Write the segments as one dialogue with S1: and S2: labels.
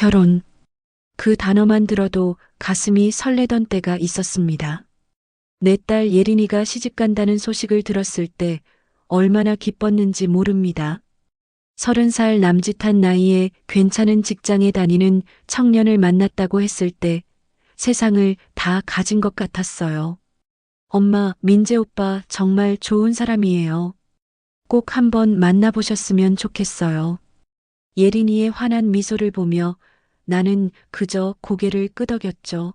S1: 결혼. 그 단어만 들어도 가슴이 설레던 때가 있었습니다. 내 딸 예린이가 시집간다는 소식을 들었을 때 얼마나 기뻤는지 모릅니다. 30살 남짓한 나이에 괜찮은 직장에 다니는 청년을 만났다고 했을 때 세상을 다 가진 것 같았어요. 엄마, 민재 오빠 정말 좋은 사람이에요. 꼭 한번 만나보셨으면 좋겠어요. 예린이의 환한 미소를 보며 나는 그저 고개를 끄덕였죠.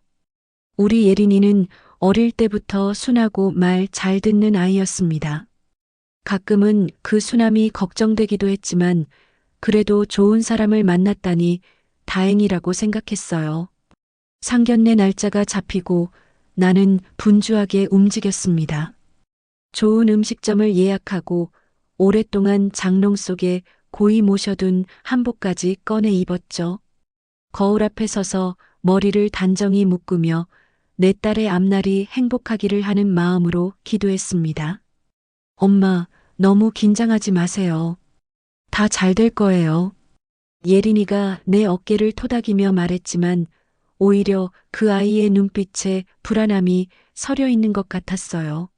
S1: 우리 예린이는 어릴 때부터 순하고 말 잘 듣는 아이였습니다. 가끔은 그 순함이 걱정되기도 했지만 그래도 좋은 사람을 만났다니 다행이라고 생각했어요. 상견례 날짜가 잡히고 나는 분주하게 움직였습니다. 좋은 음식점을 예약하고 오랫동안 장롱 속에 고이 모셔둔 한복까지 꺼내 입었죠. 거울 앞에 서서 머리를 단정히 묶으며 내 딸의 앞날이 행복하기를 하는 마음으로 기도했습니다. 엄마, 너무 긴장하지 마세요. 다 잘 될 거예요. 예린이가 내 어깨를 토닥이며 말했지만 오히려 그 아이의 눈빛에 불안함이 서려 있는 것 같았어요.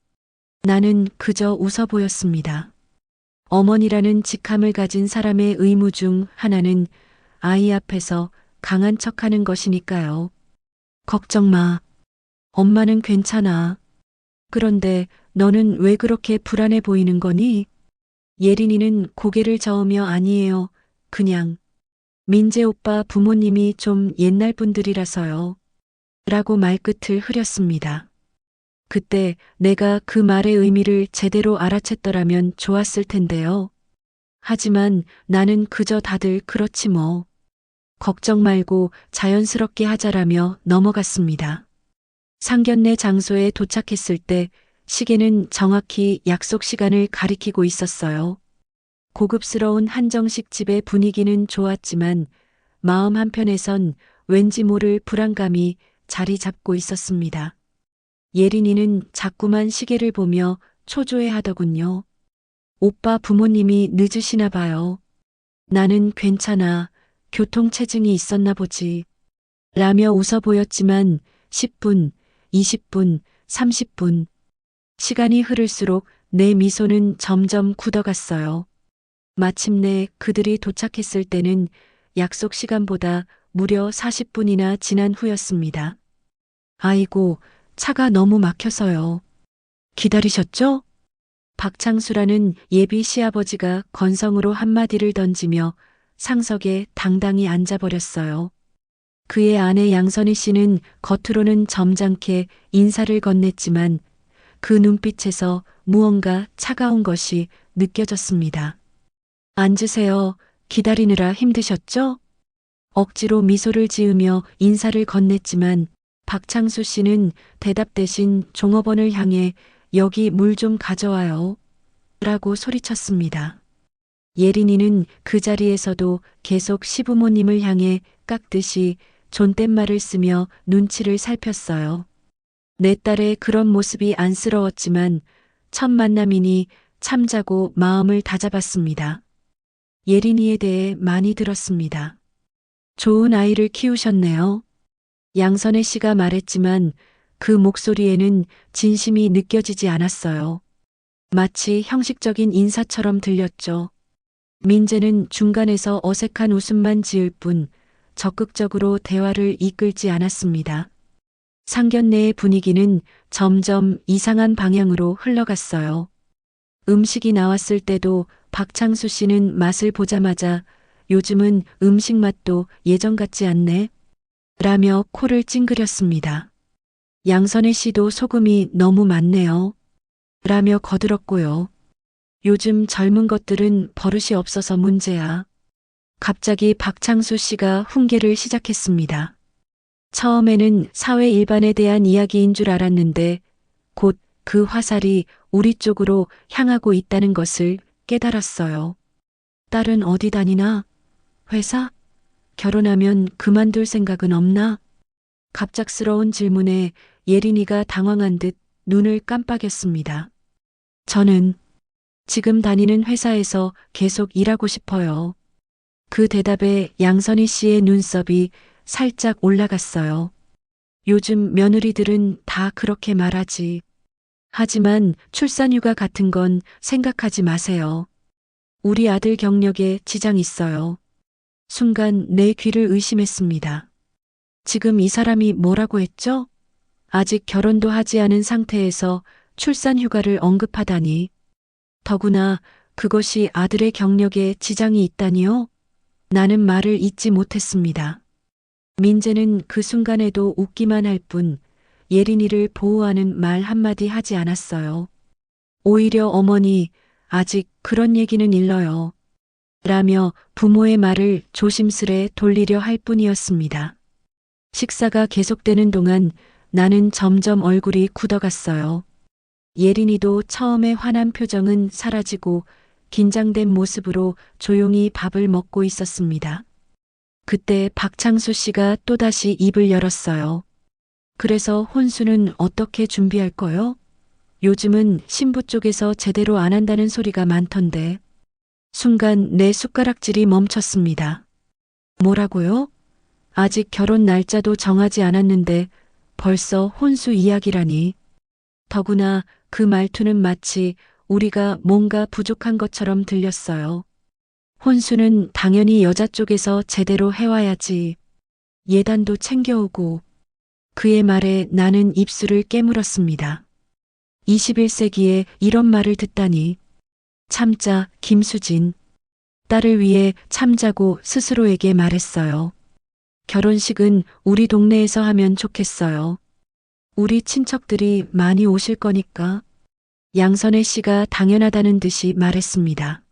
S1: 나는 그저 웃어 보였습니다. 어머니라는 직함을 가진 사람의 의무 중 하나는 아이 앞에서 강한 척하는 것이니까요. 걱정 마. 엄마는 괜찮아. 그런데 너는 왜 그렇게 불안해 보이는 거니? 예린이는 고개를 저으며 아니에요. 그냥 민재 오빠 부모님이 좀 옛날 분들이라서요. 라고 말끝을 흐렸습니다. 그때 내가 그 말의 의미를 제대로 알아챘더라면 좋았을 텐데요. 하지만 나는 그저 다들 그렇지 뭐. 걱정 말고 자연스럽게 하자라며 넘어갔습니다. 상견례 장소에 도착했을 때 시계는 정확히 약속 시간을 가리키고 있었어요. 고급스러운 한정식 집의 분위기는 좋았지만 마음 한편에선 왠지 모를 불안감이 자리 잡고 있었습니다. 예린이는 자꾸만 시계를 보며 초조해 하더군요. 오빠 부모님이 늦으시나 봐요. 나는 괜찮아. 교통체증이 있었나 보지. 라며 웃어 보였지만 10분, 20분, 30분. 시간이 흐를수록 내 미소는 점점 굳어갔어요. 마침내 그들이 도착했을 때는 약속 시간보다 무려 40분이나 지난 후였습니다. 아이고, 차가 너무 막혀서요. 기다리셨죠? 박창수라는 예비 시아버지가 건성으로 한마디를 던지며 상석에 당당히 앉아버렸어요. 그의 아내 양선희 씨는 겉으로는 점잖게 인사를 건넸지만 그 눈빛에서 무언가 차가운 것이 느껴졌습니다. 앉으세요. 기다리느라 힘드셨죠? 억지로 미소를 지으며 인사를 건넸지만 박창수 씨는 대답 대신 종업원을 향해 여기 물 좀 가져와요. 라고 소리쳤습니다. 예린이는 그 자리에서도 계속 시부모님을 향해 깎듯이 존댓말을 쓰며 눈치를 살폈어요. 내 딸의 그런 모습이 안쓰러웠지만 첫 만남이니 참자고 마음을 다잡았습니다. 예린이에 대해 많이 들었습니다. 좋은 아이를 키우셨네요. 양선혜 씨가 말했지만 그 목소리에는 진심이 느껴지지 않았어요. 마치 형식적인 인사처럼 들렸죠. 민재는 중간에서 어색한 웃음만 지을 뿐 적극적으로 대화를 이끌지 않았습니다. 상견례의 분위기는 점점 이상한 방향으로 흘러갔어요. 음식이 나왔을 때도 박창수 씨는 맛을 보자마자 요즘은 음식 맛도 예전 같지 않네. 라며 코를 찡그렸습니다. 양선혜 씨도 소금이 너무 많네요. 라며 거들었고요. 요즘 젊은 것들은 버릇이 없어서 문제야. 갑자기 박창수 씨가 훈계를 시작했습니다. 처음에는 사회 일반에 대한 이야기인 줄 알았는데 곧 그 화살이 우리 쪽으로 향하고 있다는 것을 깨달았어요. 딸은 어디 다니나? 회사? 결혼하면 그만둘 생각은 없나? 갑작스러운 질문에 예린이가 당황한 듯 눈을 깜빡였습니다. 저는 지금 다니는 회사에서 계속 일하고 싶어요. 그 대답에 양선희 씨의 눈썹이 살짝 올라갔어요. 요즘 며느리들은 다 그렇게 말하지. 하지만 출산휴가 같은 건 생각하지 마세요. 우리 아들 경력에 지장 있어요. 순간 내 귀를 의심했습니다. 지금 이 사람이 뭐라고 했죠? 아직 결혼도 하지 않은 상태에서 출산휴가를 언급하다니. 더구나 그것이 아들의 경력에 지장이 있다니요? 나는 말을 잇지 못했습니다. 민재는 그 순간에도 웃기만 할 뿐 예린이를 보호하는 말 한마디 하지 않았어요. 오히려 어머니, 아직 그런 얘기는 일러요. 라며 부모의 말을 조심스레 돌리려 할 뿐이었습니다. 식사가 계속되는 동안 나는 점점 얼굴이 굳어갔어요. 예린이도 처음에 화난 표정은 사라지고 긴장된 모습으로 조용히 밥을 먹고 있었습니다. 그때 박창수 씨가 또다시 입을 열었어요. 그래서 혼수는 어떻게 준비할 거요? 요즘은 신부 쪽에서 제대로 안 한다는 소리가 많던데. 순간 내 숟가락질이 멈췄습니다. 뭐라고요? 아직 결혼 날짜도 정하지 않았는데 벌써 혼수 이야기라니. 더구나 그 말투는 마치 우리가 뭔가 부족한 것처럼 들렸어요. 혼수는 당연히 여자 쪽에서 제대로 해와야지. 예단도 챙겨오고. 그의 말에 나는 입술을 깨물었습니다. 21세기에 이런 말을 듣다니. 참자, 김수진. 딸을 위해 참자고 스스로에게 말했어요. 결혼식은 우리 동네에서 하면 좋겠어요. 우리 친척들이 많이 오실 거니까. 양선혜 씨가 당연하다는 듯이 말했습니다.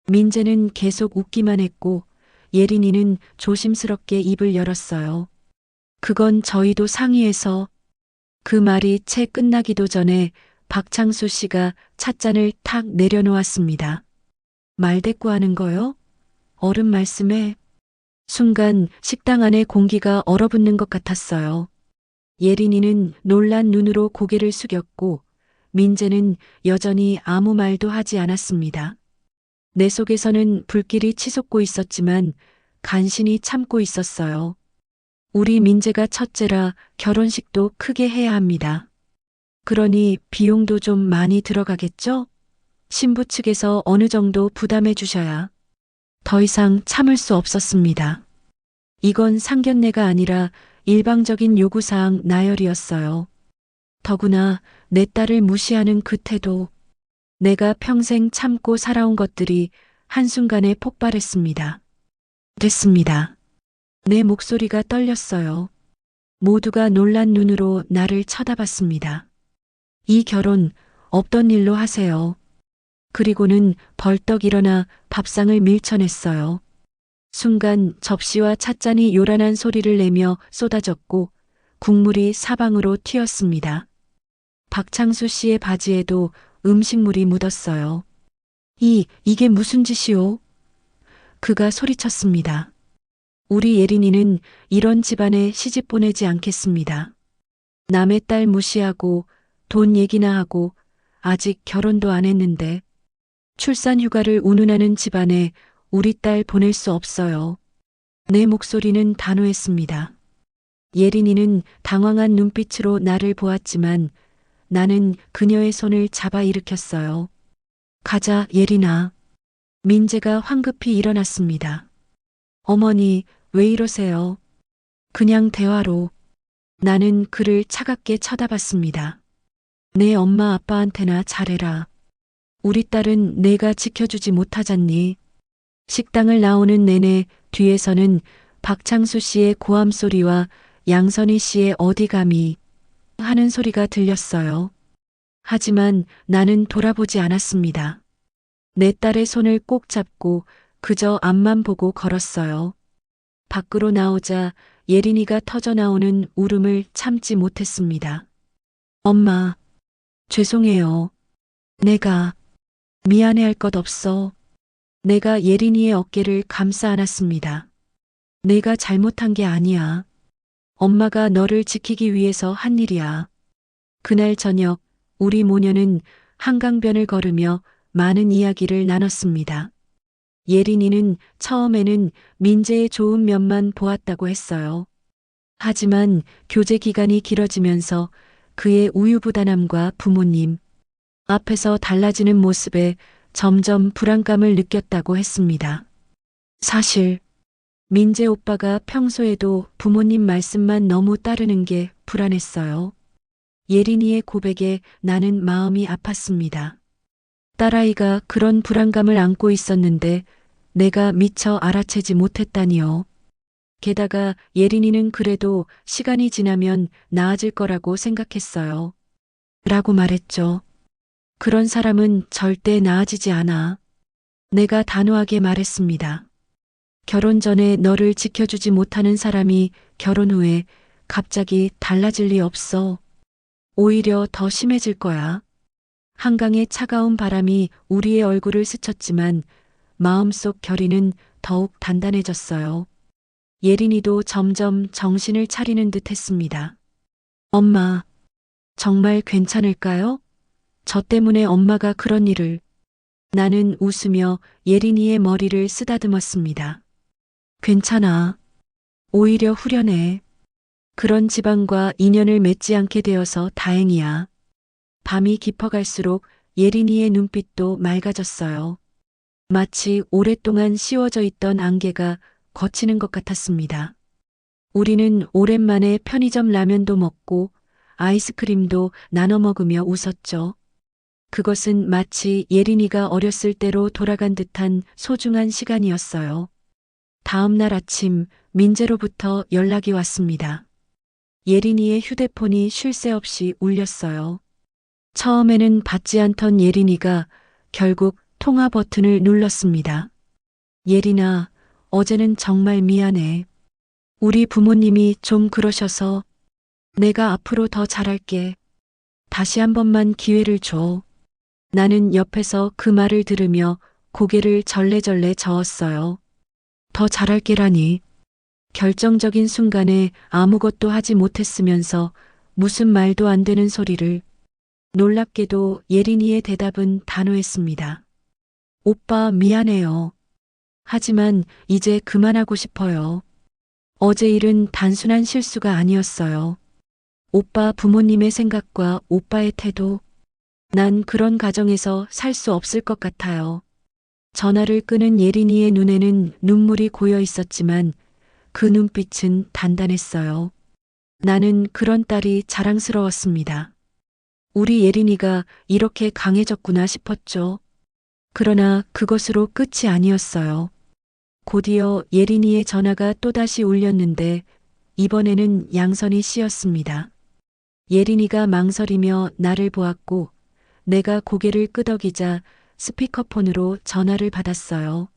S1: 민재는 계속 웃기만 했고 예린이는 조심스럽게 입을 열었어요. 그건 저희도 상의해서. 그 말이 채 끝나기도 전에 박창수 씨가 찻잔을 탁 내려놓았습니다. 말대꾸하는 거요? 어른 말씀에. 순간 식당 안의 공기가 얼어붙는 것 같았어요. 예린이는 놀란 눈으로 고개를 숙였고 민재는 여전히 아무 말도 하지 않았습니다. 내 속에서는 불길이 치솟고 있었지만 간신히 참고 있었어요. 우리 민재가 첫째라 결혼식도 크게 해야 합니다. 그러니 비용도 좀 많이 들어가겠죠? 신부 측에서 어느 정도 부담해 주셔야. 더 이상 참을 수 없었습니다. 이건 상견례가 아니라 일방적인 요구사항 나열이었어요. 더구나 내 딸을 무시하는 그 태도. 내가 평생 참고 살아온 것들이 한순간에 폭발했습니다. 됐습니다. 내 목소리가 떨렸어요. 모두가 놀란 눈으로 나를 쳐다봤습니다. 이 결혼 없던 일로 하세요. 그리고는 벌떡 일어나 밥상을 밀쳐냈어요. 순간 접시와 찻잔이 요란한 소리를 내며 쏟아졌고 국물이 사방으로 튀었습니다. 박창수 씨의 바지에도 음식물이 묻었어요. 이게 무슨 짓이오? 그가 소리쳤습니다. 우리 예린이는 이런 집안에 시집 보내지 않겠습니다. 남의 딸 무시하고 돈 얘기나 하고 아직 결혼도 안 했는데 출산 휴가를 운운하는 집안에 우리 딸 보낼 수 없어요. 내 목소리는 단호했습니다. 예린이는 당황한 눈빛으로 나를 보았지만 나는 그녀의 손을 잡아 일으켰어요. 가자, 예린아. 민재가 황급히 일어났습니다. 어머니, 왜 이러세요? 그냥 대화로. 나는 그를 차갑게 쳐다봤습니다. 내 엄마 아빠한테나 잘해라. 우리 딸은 내가 지켜주지 못하잖니. 식당을 나오는 내내 뒤에서는 박창수 씨의 고함 소리와 양선희 씨의 어디 감히 하는 소리가 들렸어요. 하지만 나는 돌아보지 않았습니다. 내 딸의 손을 꼭 잡고 그저 앞만 보고 걸었어요. 밖으로 나오자 예린이가 터져나오는 울음을 참지 못했습니다. 엄마, 죄송해요. 내가 미안해할 것 없어. 내가 예린이의 어깨를 감싸 안았습니다. 내가 잘못한 게 아니야. 엄마가 너를 지키기 위해서 한 일이야. 그날 저녁 우리 모녀는 한강변을 걸으며 많은 이야기를 나눴습니다. 예린이는 처음에는 민재의 좋은 면만 보았다고 했어요. 하지만 교제 기간이 길어지면서 그의 우유부단함과 부모님 앞에서 달라지는 모습에 점점 불안감을 느꼈다고 했습니다. 사실 민재 오빠가 평소에도 부모님 말씀만 너무 따르는 게 불안했어요. 예린이의 고백에 나는 마음이 아팠습니다. 딸아이가 그런 불안감을 안고 있었는데 내가 미처 알아채지 못했다니요. 게다가 예린이는 그래도 시간이 지나면 나아질 거라고 생각했어요. 라고 말했죠. 그런 사람은 절대 나아지지 않아. 내가 단호하게 말했습니다. 결혼 전에 너를 지켜주지 못하는 사람이 결혼 후에 갑자기 달라질 리 없어. 오히려 더 심해질 거야. 한강의 차가운 바람이 우리의 얼굴을 스쳤지만 마음속 결의는 더욱 단단해졌어요. 예린이도 점점 정신을 차리는 듯 했습니다. 엄마, 정말 괜찮을까요? 저 때문에 엄마가 그런 일을. 나는 웃으며 예린이의 머리를 쓰다듬었습니다. 괜찮아. 오히려 후련해. 그런 집안과 인연을 맺지 않게 되어서 다행이야. 밤이 깊어갈수록 예린이의 눈빛도 맑아졌어요. 마치 오랫동안 씌워져 있던 안개가 걷히는 것 같았습니다. 우리는 오랜만에 편의점 라면도 먹고 아이스크림도 나눠 먹으며 웃었죠. 그것은 마치 예린이가 어렸을 때로 돌아간 듯한 소중한 시간이었어요. 다음 날 아침 민재로부터 연락이 왔습니다. 예린이의 휴대폰이 쉴 새 없이 울렸어요. 처음에는 받지 않던 예린이가 결국 통화 버튼을 눌렀습니다. 예린아, 어제는 정말 미안해. 우리 부모님이 좀 그러셔서 내가 앞으로 더 잘할게. 다시 한 번만 기회를 줘. 나는 옆에서 그 말을 들으며 고개를 절레절레 저었어요. 더 잘할게라니. 결정적인 순간에 아무것도 하지 못했으면서 무슨 말도 안 되는 소리를. 놀랍게도 예린이의 대답은 단호했습니다. 오빠 미안해요. 하지만 이제 그만하고 싶어요. 어제 일은 단순한 실수가 아니었어요. 오빠 부모님의 생각과 오빠의 태도. 난 그런 가정에서 살 수 없을 것 같아요. 전화를 끄는 예린이의 눈에는 눈물이 고여 있었지만 그 눈빛은 단단했어요. 나는 그런 딸이 자랑스러웠습니다. 우리 예린이가 이렇게 강해졌구나 싶었죠. 그러나 그것으로 끝이 아니었어요. 곧이어 예린이의 전화가 또다시 울렸는데 이번에는 양선희 씨였습니다. 예린이가 망설이며 나를 보았고 내가 고개를 끄덕이자 스피커폰으로 전화를 받았어요.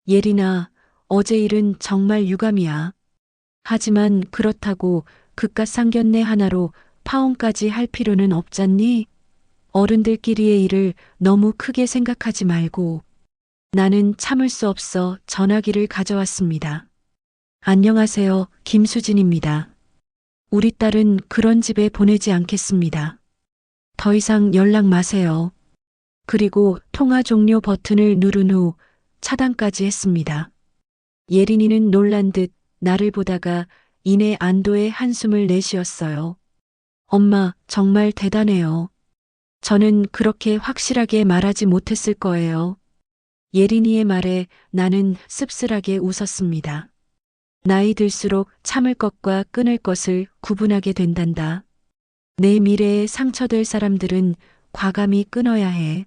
S1: 예린아, 어제 일은 정말 유감이야. 하지만 그렇다고 그깟 상견례 하나로 파혼까지 할 필요는 없잖니? 어른들끼리의 일을 너무 크게 생각하지 말고. 나는 참을 수 없어 전화기를 가져왔습니다. 안녕하세요, 김수진입니다. 우리 딸은 그런 집에 보내지 않겠습니다. 더 이상 연락 마세요. 그리고 통화 종료 버튼을 누른 후 차단까지 했습니다. 예린이는 놀란 듯 나를 보다가 이내 안도의 한숨을 내쉬었어요. 엄마, 정말 대단해요. 저는 그렇게 확실하게 말하지 못했을 거예요. 예린이의 말에 나는 씁쓸하게 웃었습니다. 나이 들수록 참을 것과 끊을 것을 구분하게 된단다. 내 미래에 상처될 사람들은 과감히 끊어야 해.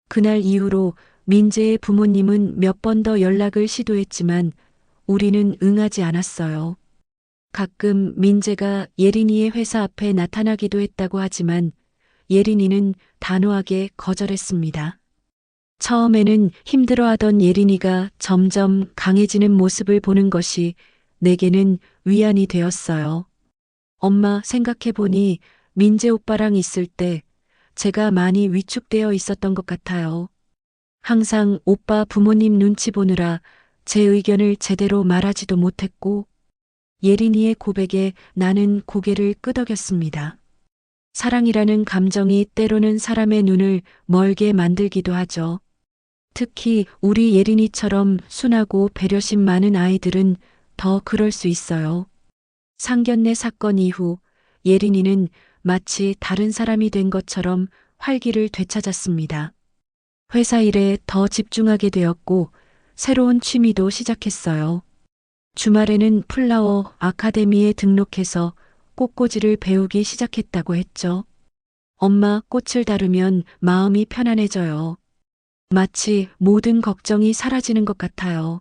S1: 그날 이후로 민재의 부모님은 몇 번 더 연락을 시도했지만 우리는 응하지 않았어요. 가끔 민재가 예린이의 회사 앞에 나타나기도 했다고 하지만 예린이는 단호하게 거절했습니다. 처음에는 힘들어하던 예린이가 점점 강해지는 모습을 보는 것이 내게는 위안이 되었어요. 엄마, 생각해보니 민재 오빠랑 있을 때 제가 많이 위축되어 있었던 것 같아요. 항상 오빠 부모님 눈치 보느라 제 의견을 제대로 말하지도 못했고 예린이의 고백에 나는 고개를 끄덕였습니다. 사랑이라는 감정이 때로는 사람의 눈을 멀게 만들기도 하죠. 특히 우리 예린이처럼 순하고 배려심 많은 아이들은 더 그럴 수 있어요. 상견례 사건 이후 예린이는 마치 다른 사람이 된 것처럼 활기를 되찾았습니다. 회사 일에 더 집중하게 되었고 새로운 취미도 시작했어요. 주말에는 플라워 아카데미에 등록해서 꽃꽂이를 배우기 시작했다고 했죠. 엄마 꽃을 다루면 마음이 편안해져요. 마치 모든 걱정이 사라지는 것 같아요.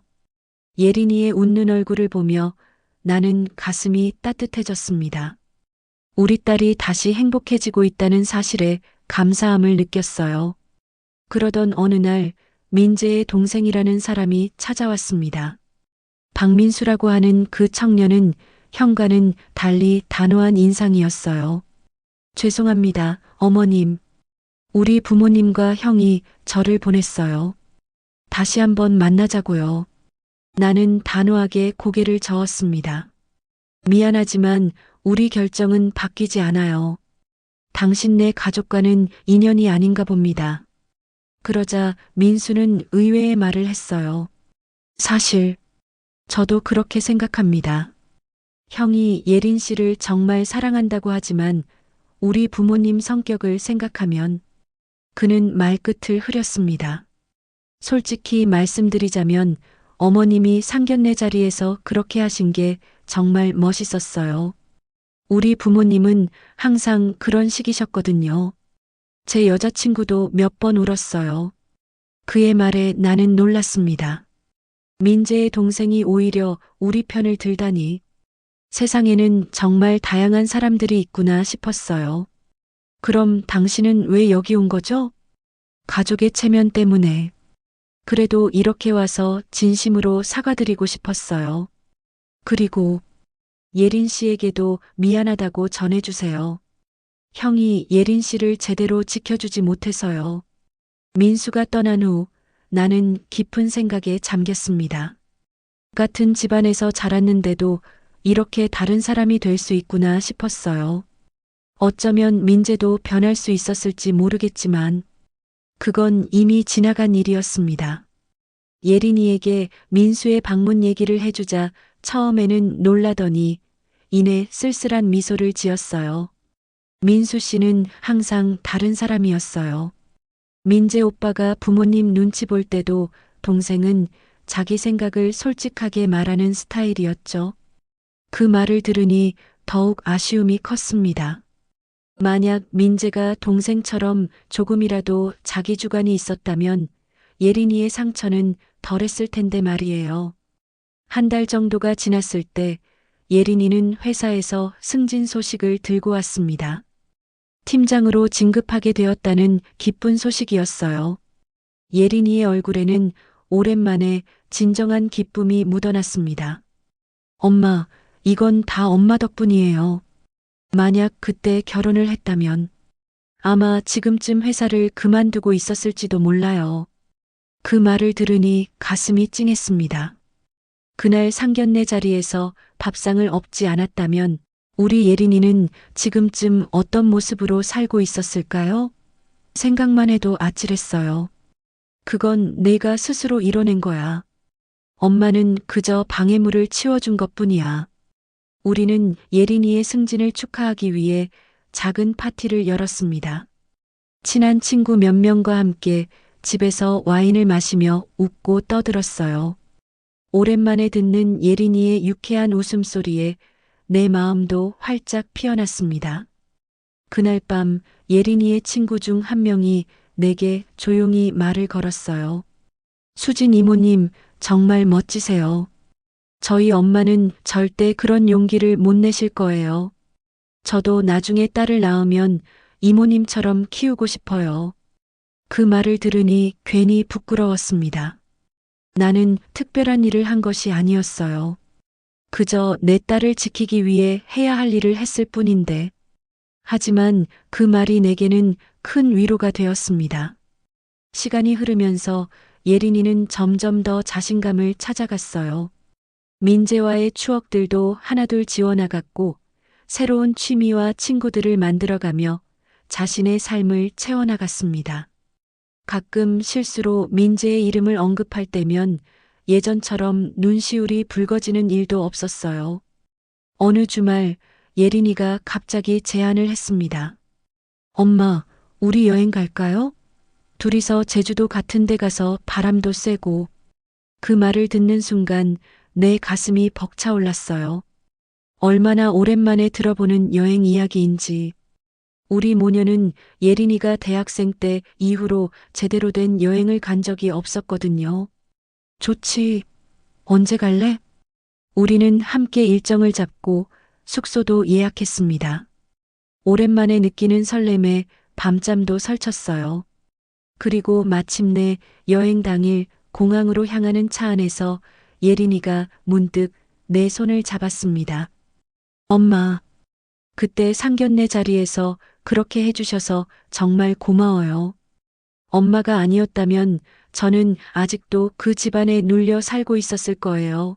S1: 예린이의 웃는 얼굴을 보며 나는 가슴이 따뜻해졌습니다. 우리 딸이 다시 행복해지고 있다는 사실에 감사함을 느꼈어요. 그러던 어느 날 민재의 동생이라는 사람이 찾아왔습니다. 박민수라고 하는 그 청년은 형과는 달리 단호한 인상이었어요. 죄송합니다, 어머님. 우리 부모님과 형이 저를 보냈어요. 다시 한번 만나자고요. 나는 단호하게 고개를 저었습니다. 미안하지만 우리 결정은 바뀌지 않아요. 당신네 가족과는 인연이 아닌가 봅니다. 그러자 민수는 의외의 말을 했어요. 사실 저도 그렇게 생각합니다. 형이 예린 씨를 정말 사랑한다고 하지만 우리 부모님 성격을 생각하면 그는 말끝을 흐렸습니다. 솔직히 말씀드리자면 어머님이 상견례 자리에서 그렇게 하신 게 정말 멋있었어요. 우리 부모님은 항상 그런 식이셨거든요. 제 여자친구도 몇 번 울었어요. 그의 말에 나는 놀랐습니다. 민재의 동생이 오히려 우리 편을 들다니. 세상에는 정말 다양한 사람들이 있구나 싶었어요. 그럼 당신은 왜 여기 온 거죠? 가족의 체면 때문에. 그래도 이렇게 와서 진심으로 사과드리고 싶었어요. 그리고 예린 씨에게도 미안하다고 전해주세요. 형이 예린 씨를 제대로 지켜주지 못해서요. 민수가 떠난 후 나는 깊은 생각에 잠겼습니다. 같은 집안에서 자랐는데도 이렇게 다른 사람이 될 수 있구나 싶었어요. 어쩌면 민재도 변할 수 있었을지 모르겠지만 그건 이미 지나간 일이었습니다. 예린이에게 민수의 방문 얘기를 해주자 처음에는 놀라더니 이내 쓸쓸한 미소를 지었어요. 민수 씨는 항상 다른 사람이었어요. 민재 오빠가 부모님 눈치 볼 때도 동생은 자기 생각을 솔직하게 말하는 스타일이었죠. 그 말을 들으니 더욱 아쉬움이 컸습니다. 만약 민재가 동생처럼 조금이라도 자기 주관이 있었다면 예린이의 상처는 덜했을 텐데 말이에요. 한 달 정도가 지났을 때 예린이는 회사에서 승진 소식을 들고 왔습니다. 팀장으로 진급하게 되었다는 기쁜 소식이었어요. 예린이의 얼굴에는 오랜만에 진정한 기쁨이 묻어났습니다. 엄마, 이건 다 엄마 덕분이에요. 만약 그때 결혼을 했다면 아마 지금쯤 회사를 그만두고 있었을지도 몰라요. 그 말을 들으니 가슴이 찡했습니다. 그날 상견례 자리에서 밥상을 엎지 않았다면 우리 예린이는 지금쯤 어떤 모습으로 살고 있었을까요? 생각만 해도 아찔했어요. 그건 내가 스스로 이뤄낸 거야. 엄마는 그저 방해물을 치워준 것뿐이야. 우리는 예린이의 승진을 축하하기 위해 작은 파티를 열었습니다. 친한 친구 몇 명과 함께 집에서 와인을 마시며 웃고 떠들었어요. 오랜만에 듣는 예린이의 유쾌한 웃음소리에 내 마음도 활짝 피어났습니다. 그날 밤 예린이의 친구 중 한 명이 내게 조용히 말을 걸었어요. 수진 이모님, 정말 멋지세요. 저희 엄마는 절대 그런 용기를 못 내실 거예요. 저도 나중에 딸을 낳으면 이모님처럼 키우고 싶어요. 그 말을 들으니 괜히 부끄러웠습니다. 나는 특별한 일을 한 것이 아니었어요. 그저 내 딸을 지키기 위해 해야 할 일을 했을 뿐인데. 하지만 그 말이 내게는 큰 위로가 되었습니다. 시간이 흐르면서 예린이는 점점 더 자신감을 찾아갔어요. 민재와의 추억들도 하나둘 지워나갔고 새로운 취미와 친구들을 만들어가며 자신의 삶을 채워나갔습니다. 가끔 실수로 민재의 이름을 언급할 때면 예전처럼 눈시울이 붉어지는 일도 없었어요. 어느 주말 예린이가 갑자기 제안을 했습니다. 엄마, 우리 여행 갈까요? 둘이서 제주도 같은 데 가서 바람도 쐬고. 그 말을 듣는 순간 내 가슴이 벅차올랐어요. 얼마나 오랜만에 들어보는 여행 이야기인지. 우리 모녀는 예린이가 대학생 때 이후로 제대로 된 여행을 간 적이 없었거든요. 좋지. 언제 갈래? 우리는 함께 일정을 잡고 숙소도 예약했습니다. 오랜만에 느끼는 설렘에 밤잠도 설쳤어요. 그리고 마침내 여행 당일 공항으로 향하는 차 안에서 예린이가 문득 내 손을 잡았습니다. 엄마, 그때 상견례 자리에서 그렇게 해주셔서 정말 고마워요. 엄마가 아니었다면 저는 아직도 그 집안에 눌려 살고 있었을 거예요.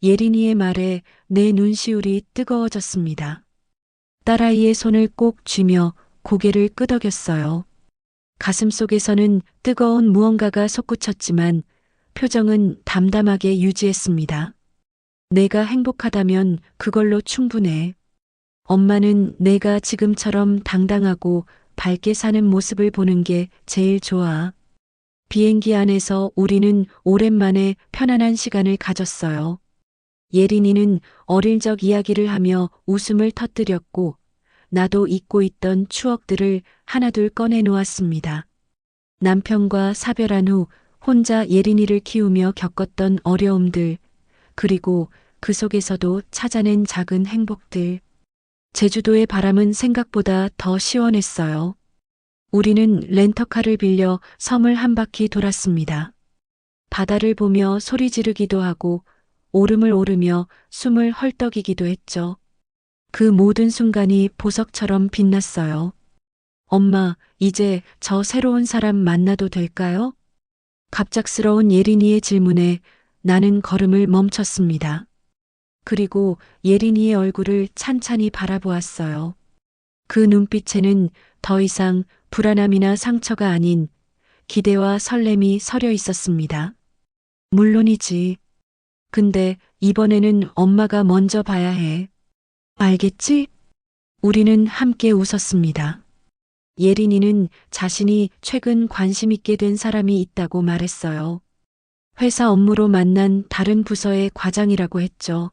S1: 예린이의 말에 내 눈시울이 뜨거워졌습니다. 딸아이의 손을 꼭 쥐며 고개를 끄덕였어요. 가슴속에서는 뜨거운 무언가가 솟구쳤지만 표정은 담담하게 유지했습니다. 내가 행복하다면 그걸로 충분해. 엄마는 내가 지금처럼 당당하고 밝게 사는 모습을 보는 게 제일 좋아. 비행기 안에서 우리는 오랜만에 편안한 시간을 가졌어요. 예린이는 어릴 적 이야기를 하며 웃음을 터뜨렸고 나도 잊고 있던 추억들을 하나둘 꺼내 놓았습니다. 남편과 사별한 후 혼자 예린이를 키우며 겪었던 어려움들, 그리고 그 속에서도 찾아낸 작은 행복들. 제주도의 바람은 생각보다 더 시원했어요. 우리는 렌터카를 빌려 섬을 한 바퀴 돌았습니다. 바다를 보며 소리 지르기도 하고 오름을 오르며 숨을 헐떡이기도 했죠. 그 모든 순간이 보석처럼 빛났어요. 엄마, 이제 저 새로운 사람 만나도 될까요? 갑작스러운 예린이의 질문에 나는 걸음을 멈췄습니다. 그리고 예린이의 얼굴을 찬찬히 바라보았어요. 그 눈빛에는 더 이상 불안함이나 상처가 아닌 기대와 설렘이 서려 있었습니다. 물론이지. 근데 이번에는 엄마가 먼저 봐야 해. 알겠지? 우리는 함께 웃었습니다. 예린이는 자신이 최근 관심 있게 된 사람이 있다고 말했어요. 회사 업무로 만난 다른 부서의 과장이라고 했죠.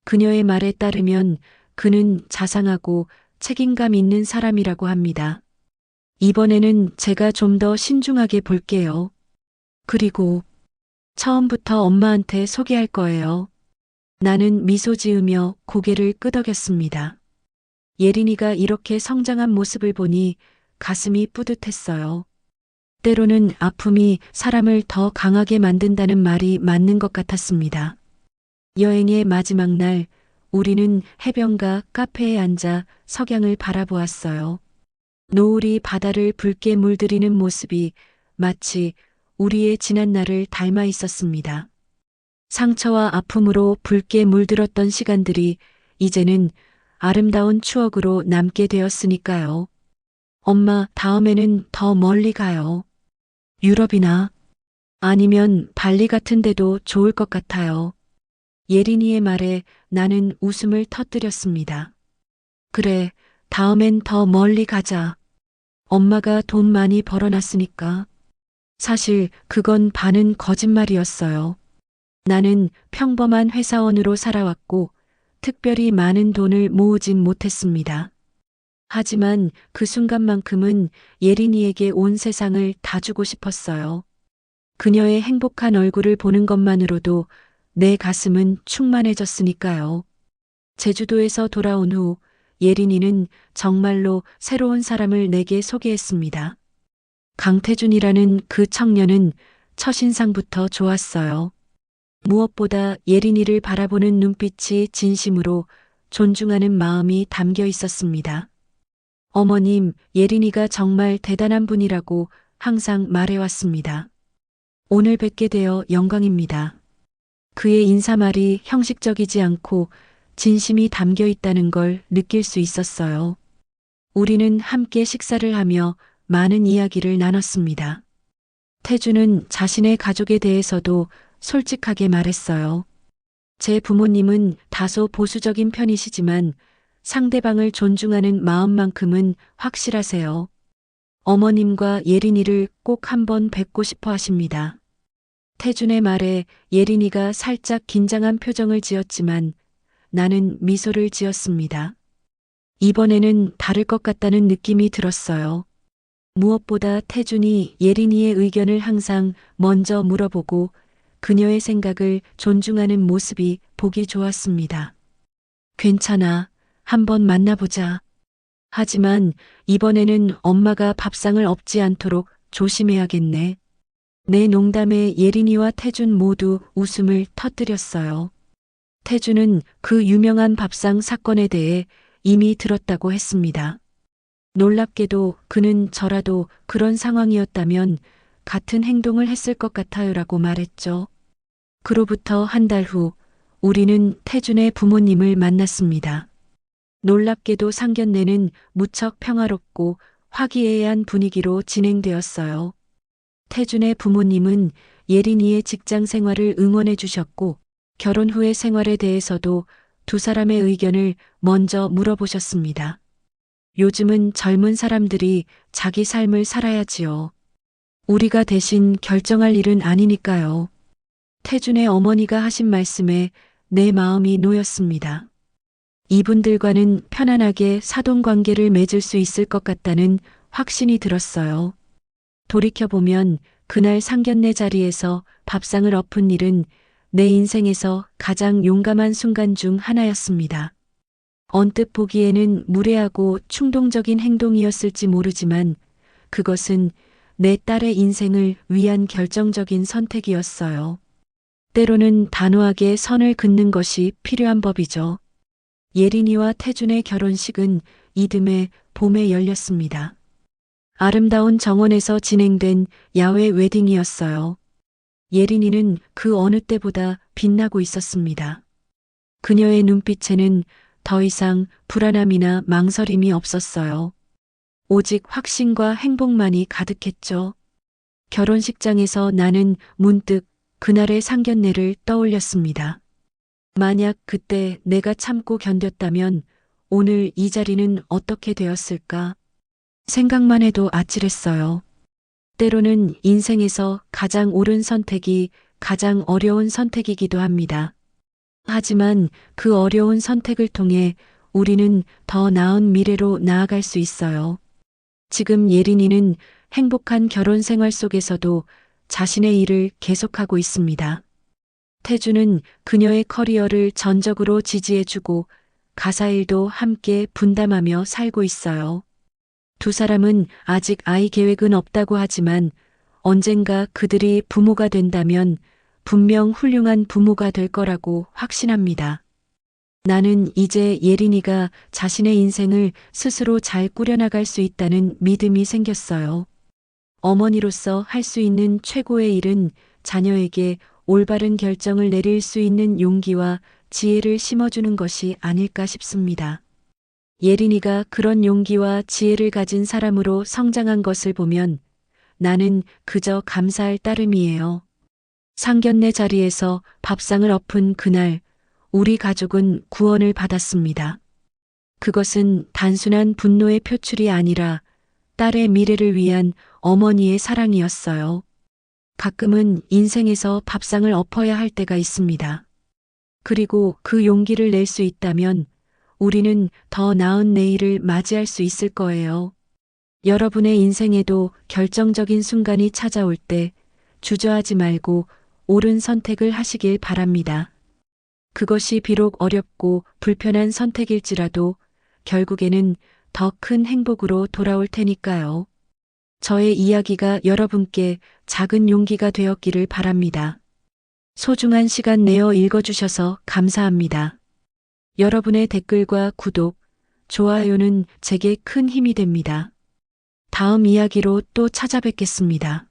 S1: 그녀의 말에 따르면 그는 자상하고 책임감 있는 사람이라고 합니다. 이번에는 제가 좀 더 신중하게 볼게요. 그리고 처음부터 엄마한테 소개할 거예요. 나는 미소 지으며 고개를 끄덕였습니다. 예린이가 이렇게 성장한 모습을 보니 가슴이 뿌듯했어요. 때로는 아픔이 사람을 더 강하게 만든다는 말이 맞는 것 같았습니다. 여행의 마지막 날, 우리는 해변가 카페에 앉아 석양을 바라보았어요. 노을이 바다를 붉게 물들이는 모습이 마치 우리의 지난 날을 닮아 있었습니다. 상처와 아픔으로 붉게 물들었던 시간들이 이제는 아름다운 추억으로 남게 되었으니까요. 엄마, 다음에는 더 멀리 가요. 유럽이나 아니면 발리 같은 데도 좋을 것 같아요. 예린이의 말에 나는 웃음을 터뜨렸습니다. 그래, 다음엔 더 멀리 가자. 엄마가 돈 많이 벌어놨으니까. 사실 그건 반은 거짓말이었어요. 나는 평범한 회사원으로 살아왔고 특별히 많은 돈을 모으진 못했습니다. 하지만 그 순간만큼은 예린이에게 온 세상을 다 주고 싶었어요. 그녀의 행복한 얼굴을 보는 것만으로도 내 가슴은 충만해졌으니까요. 제주도에서 돌아온 후 예린이는 정말로 새로운 사람을 내게 소개했습니다. 강태준이라는 그 청년은 첫인상부터 좋았어요. 무엇보다 예린이를 바라보는 눈빛이 진심으로 존중하는 마음이 담겨 있었습니다. 어머님, 예린이가 정말 대단한 분이라고 항상 말해왔습니다. 오늘 뵙게 되어 영광입니다. 그의 인사말이 형식적이지 않고 진심이 담겨 있다는 걸 느낄 수 있었어요. 우리는 함께 식사를 하며 많은 이야기를 나눴습니다. 태주는 자신의 가족에 대해서도 솔직하게 말했어요. 제 부모님은 다소 보수적인 편이시지만 상대방을 존중하는 마음만큼은 확실하세요. 어머님과 예린이를 꼭 한번 뵙고 싶어 하십니다. 태준의 말에 예린이가 살짝 긴장한 표정을 지었지만 나는 미소를 지었습니다. 이번에는 다를 것 같다는 느낌이 들었어요. 무엇보다 태준이 예린이의 의견을 항상 먼저 물어보고 그녀의 생각을 존중하는 모습이 보기 좋았습니다. 괜찮아. 한번 만나보자. 하지만 이번에는 엄마가 밥상을 엎지 않도록 조심해야겠네. 내 농담에 예린이와 태준 모두 웃음을 터뜨렸어요. 태준은 그 유명한 밥상 사건에 대해 이미 들었다고 했습니다. 놀랍게도 그는 저라도 그런 상황이었다면 같은 행동을 했을 것 같아요라고 말했죠. 그로부터 한 달 후 우리는 태준의 부모님을 만났습니다. 놀랍게도 상견례는 무척 평화롭고 화기애애한 분위기로 진행되었어요. 태준의 부모님은 예린이의 직장 생활을 응원해 주셨고 결혼 후의 생활에 대해서도 두 사람의 의견을 먼저 물어보셨습니다. 요즘은 젊은 사람들이 자기 삶을 살아야지요. 우리가 대신 결정할 일은 아니니까요. 태준의 어머니가 하신 말씀에 내 마음이 놓였습니다. 이분들과는 편안하게 사돈관계를 맺을 수 있을 것 같다는 확신이 들었어요. 돌이켜보면 그날 상견례 자리에서 밥상을 엎은 일은 내 인생에서 가장 용감한 순간 중 하나였습니다. 언뜻 보기에는 무례하고 충동적인 행동이었을지 모르지만 그것은 내 딸의 인생을 위한 결정적인 선택이었어요. 때로는 단호하게 선을 긋는 것이 필요한 법이죠. 예린이와 태준의 결혼식은 이듬해 봄에 열렸습니다. 아름다운 정원에서 진행된 야외 웨딩이었어요. 예린이는 그 어느 때보다 빛나고 있었습니다. 그녀의 눈빛에는 더 이상 불안함이나 망설임이 없었어요. 오직 확신과 행복만이 가득했죠. 결혼식장에서 나는 문득 그날의 상견례를 떠올렸습니다. 만약 그때 내가 참고 견뎠다면 오늘 이 자리는 어떻게 되었을까? 생각만 해도 아찔했어요. 때로는 인생에서 가장 옳은 선택이 가장 어려운 선택이기도 합니다. 하지만 그 어려운 선택을 통해 우리는 더 나은 미래로 나아갈 수 있어요. 지금 예린이는 행복한 결혼 생활 속에서도 자신의 일을 계속하고 있습니다. 태주는 그녀의 커리어를 전적으로 지지해주고 가사 일도 함께 분담하며 살고 있어요. 두 사람은 아직 아이 계획은 없다고 하지만 언젠가 그들이 부모가 된다면 분명 훌륭한 부모가 될 거라고 확신합니다. 나는 이제 예린이가 자신의 인생을 스스로 잘 꾸려나갈 수 있다는 믿음이 생겼어요. 어머니로서 할 수 있는 최고의 일은 자녀에게 올바른 결정을 내릴 수 있는 용기와 지혜를 심어주는 것이 아닐까 싶습니다. 예린이가 그런 용기와 지혜를 가진 사람으로 성장한 것을 보면 나는 그저 감사할 따름이에요. 상견례 자리에서 밥상을 엎은 그날 우리 가족은 구원을 받았습니다. 그것은 단순한 분노의 표출이 아니라 딸의 미래를 위한 어머니의 사랑이었어요. 가끔은 인생에서 밥상을 엎어야 할 때가 있습니다. 그리고 그 용기를 낼 수 있다면 우리는 더 나은 내일을 맞이할 수 있을 거예요. 여러분의 인생에도 결정적인 순간이 찾아올 때 주저하지 말고 옳은 선택을 하시길 바랍니다. 그것이 비록 어렵고 불편한 선택일지라도 결국에는 더 큰 행복으로 돌아올 테니까요. 저의 이야기가 여러분께 작은 용기가 되었기를 바랍니다. 소중한 시간 내어 읽어주셔서 감사합니다. 여러분의 댓글과 구독, 좋아요는 제게 큰 힘이 됩니다. 다음 이야기로 또 찾아뵙겠습니다.